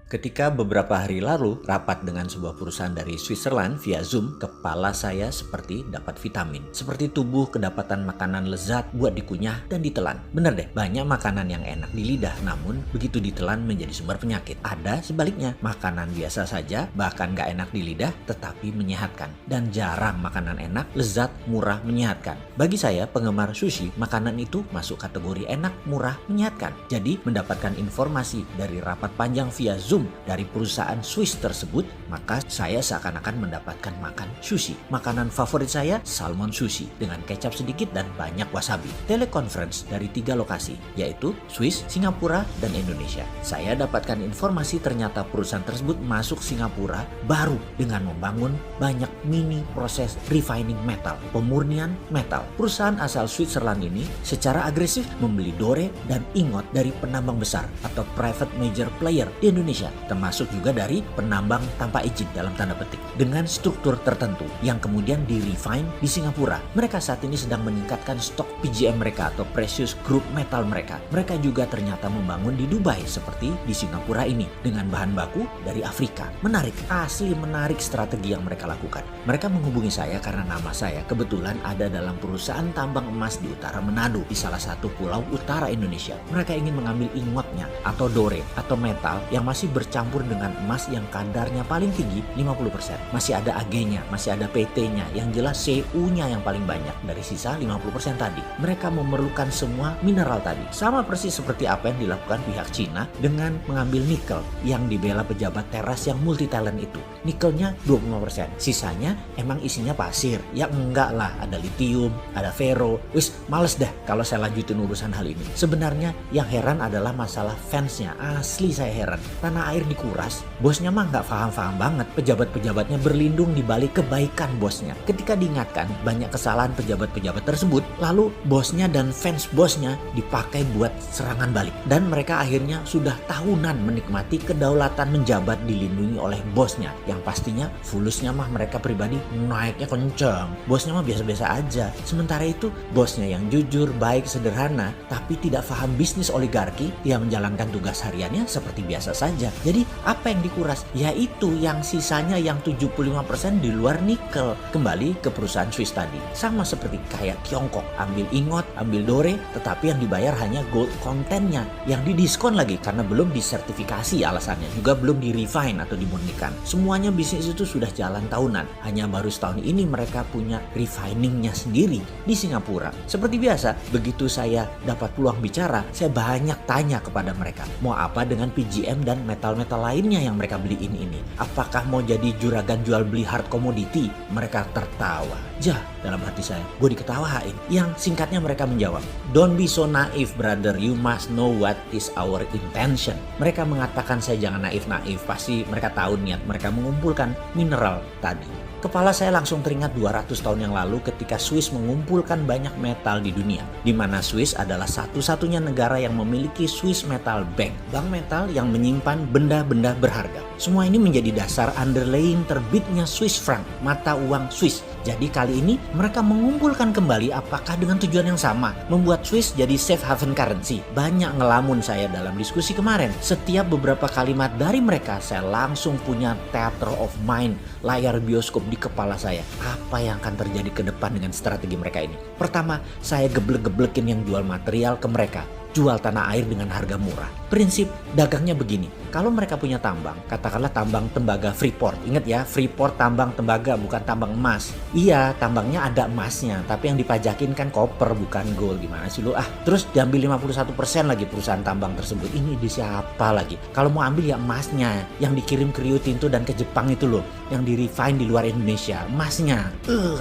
Ketika beberapa hari lalu rapat dengan sebuah perusahaan dari Switzerland via Zoom, kepala saya seperti dapat vitamin. Seperti tubuh kedapatan makanan lezat buat dikunyah dan ditelan. Bener deh, banyak makanan yang enak di lidah, namun begitu ditelan menjadi sumber penyakit. Ada sebaliknya, makanan biasa saja, bahkan gak enak di lidah, tetapi menyehatkan. Dan jarang makanan enak, lezat, murah, menyehatkan. Bagi saya, penggemar sushi, makanan itu masuk kategori enak, murah, menyehatkan. Jadi, mendapatkan informasi dari rapat panjang via Zoom dari perusahaan Swiss tersebut, maka saya seakan-akan mendapatkan makan sushi. Makanan favorit saya, salmon sushi dengan kecap sedikit dan banyak wasabi. Teleconference dari 3 lokasi, yaitu Swiss, Singapura, dan Indonesia. Saya dapatkan informasi ternyata perusahaan tersebut masuk Singapura baru dengan membangun banyak mini proses refining metal, pemurnian metal. Perusahaan asal Switzerland ini secara agresif membeli dore dan ingot dari penambang besar atau private major player di Indonesia, termasuk juga dari penambang tanpa izin dalam tanda petik, dengan struktur tertentu yang kemudian di-refine di Singapura. Mereka saat ini sedang meningkatkan stok PGM mereka atau precious group metal mereka. Mereka juga ternyata membangun di Dubai seperti di Singapura ini dengan bahan baku dari Afrika. Menarik, asli menarik strategi yang mereka lakukan. Mereka menghubungi saya karena nama saya kebetulan ada dalam perusahaan tambang emas di utara Manado, di salah satu pulau utara Indonesia. Mereka ingin mengambil ingotnya atau dore atau metal yang masih bercampur dengan emas yang kadarnya paling tinggi 50%. Masih ada Ag-nya, masih ada PT-nya, yang jelas Cu-nya yang paling banyak dari sisa 50% tadi. Mereka memerlukan semua mineral tadi. Sama persis seperti apa yang dilakukan pihak Cina dengan mengambil nikel yang dibela pejabat teras yang multi talent itu. Nikelnya 25%, sisanya emang isinya pasir. Ya enggak lah, ada litium, ada ferro. Wis males dah kalau saya lanjutin urusan hal ini. Sebenarnya yang heran adalah masalah fansnya. Asli saya heran. Tanah air dikuras, bosnya mah nggak paham-paham banget. Pejabat-pejabatnya berlindung di balik kebaikan bosnya. Ketika diingatkan banyak kesalahan pejabat-pejabat tersebut, lalu bosnya dan fans bosnya dipakai buat serangan balik. Dan mereka akhirnya sudah tahunan menikmati kedaulatan menjabat dilindungi oleh bosnya. Yang pastinya fulusnya mah mereka pribadi naiknya kenceng. Bosnya mah biasa-biasa aja. Sementara itu bosnya yang jujur, baik, sederhana, tapi tidak paham bisnis oligarki, dia menjalankan tugas hariannya seperti biasa saja. Jadi apa yang dikuras? Yaitu yang sisanya yang 75% di luar nikel. Kembali ke perusahaan Swiss tadi. Sama seperti kayak Tiongkok. Ambil ingot, ambil dore, tetapi yang dibayar hanya gold contentnya. Yang didiskon lagi karena belum disertifikasi alasannya. Juga belum di-refine atau dimurnikan. Semuanya bisnis itu sudah jalan tahunan. Hanya baru setahun ini mereka punya refiningnya sendiri di Singapura. Seperti biasa, begitu saya dapat peluang bicara, saya banyak tanya kepada mereka. Mau apa dengan PGM dan metal-metal lainnya yang mereka beliin ini? Apakah mau jadi juragan jual beli hard commodity? Mereka tertawa. Jah, dalam hati saya, gue diketawain. Yang singkatnya mereka menjawab, "Don't be so naive brother, you must know what is our intention." Mereka mengatakan saya jangan naif-naif, pasti mereka tahu niat mereka mengumpulkan mineral tadi. Kepala saya langsung teringat 200 tahun yang lalu ketika Swiss mengumpulkan banyak metal di dunia. Di mana Swiss adalah satu-satunya negara yang memiliki Swiss Metal Bank. Bank metal yang menyimpan benda-benda berharga. Semua ini menjadi dasar underlying terbitnya Swiss franc, mata uang Swiss. Jadi kali ini mereka mengumpulkan kembali, apakah dengan tujuan yang sama? Membuat Swiss jadi safe haven currency. Banyak ngelamun saya dalam diskusi kemarin. Setiap beberapa kalimat dari mereka saya langsung punya theater of mind, layar bioskop di kepala saya. Apa yang akan terjadi ke depan dengan strategi mereka ini? Pertama, saya geblek-geblekin yang jual material ke mereka. Jual tanah air dengan harga murah. Prinsip dagangnya begini, kalau mereka punya tambang, katakanlah tambang tembaga Freeport. Ingat ya, Freeport tambang tembaga bukan tambang emas. Iya, tambangnya ada emasnya, tapi yang dipajakin kan koper bukan gold. Gimana sih lu? Terus diambil 51% lagi perusahaan tambang tersebut. Ini di siapa lagi? Kalau mau ambil ya emasnya, yang dikirim ke Rio Tinto dan ke Jepang itu loh, yang di-refine di luar Indonesia, emasnya.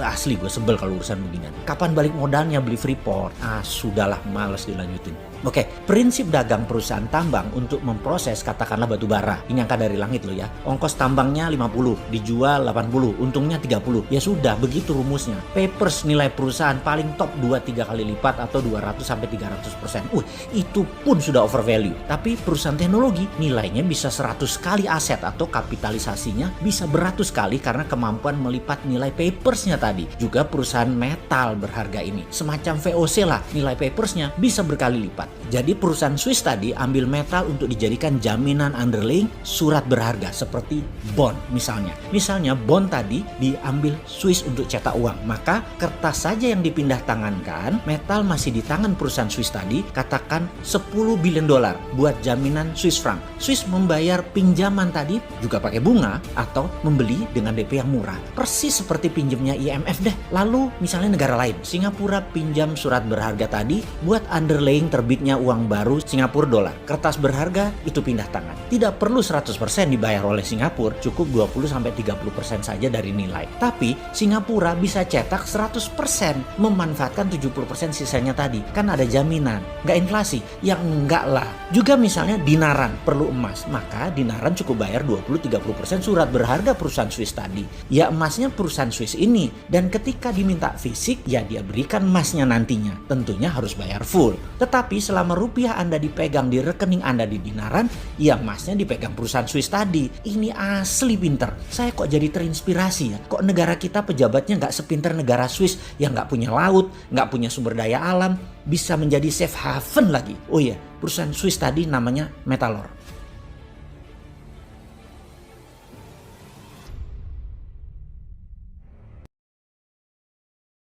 Asli gue sebel kalau urusan beginian. Kapan balik modalnya beli Freeport? Sudahlah, males dilanjutin. Oke, prinsip dagang perusahaan tambang untuk memproses katakanlah batu bara. Ini angka dari langit loh ya. Ongkos tambangnya 50, dijual 80, untungnya 30. Ya sudah, begitu rumusnya. Papers nilai perusahaan paling top 2-3 kali lipat atau 200-300%. Itu pun sudah overvalue. Tapi perusahaan teknologi nilainya bisa 100 kali aset atau kapitalisasinya bisa beratus kali karena kemampuan melipat nilai papersnya tadi. Juga perusahaan metal berharga ini. Semacam VOC lah, nilai papersnya bisa berkali lipat. dapat. Jadi perusahaan Swiss tadi ambil metal untuk dijadikan jaminan underlying surat berharga seperti bond misalnya. Misalnya bond tadi diambil Swiss untuk cetak uang, maka kertas saja yang dipindah tangankan, metal masih di tangan perusahaan Swiss tadi, katakan 10 billion dolar buat jaminan Swiss franc. Swiss membayar pinjaman tadi juga pakai bunga atau membeli dengan DP yang murah. Persis seperti pinjamnya IMF deh. Lalu misalnya negara lain, Singapura pinjam surat berharga tadi buat underlying terbitnya uang baru Singapura dolar. Kertas berharga itu pindah tangan. Tidak perlu 100% dibayar oleh Singapura, cukup 20-30% saja dari nilai. Tapi Singapura bisa cetak 100%, memanfaatkan 70% sisanya tadi. Kan ada jaminan, nggak inflasi. Ya enggak lah. Juga misalnya dinaran, perlu emas. Maka dinaran cukup bayar 20-30% surat berharga perusahaan Swiss tadi. Ya emasnya perusahaan Swiss ini. Dan ketika diminta fisik, ya dia berikan emasnya nantinya. Tentunya harus bayar full. Tetapi selama rupiah Anda dipegang di rekening Anda di dinaran, ya emasnya dipegang perusahaan Swiss tadi. Ini asli pinter. Saya kok jadi terinspirasi ya. Kok negara kita pejabatnya nggak sepinter negara Swiss yang nggak punya laut, nggak punya sumber daya alam, bisa menjadi safe haven lagi. Oh iya, perusahaan Swiss tadi namanya Metalor.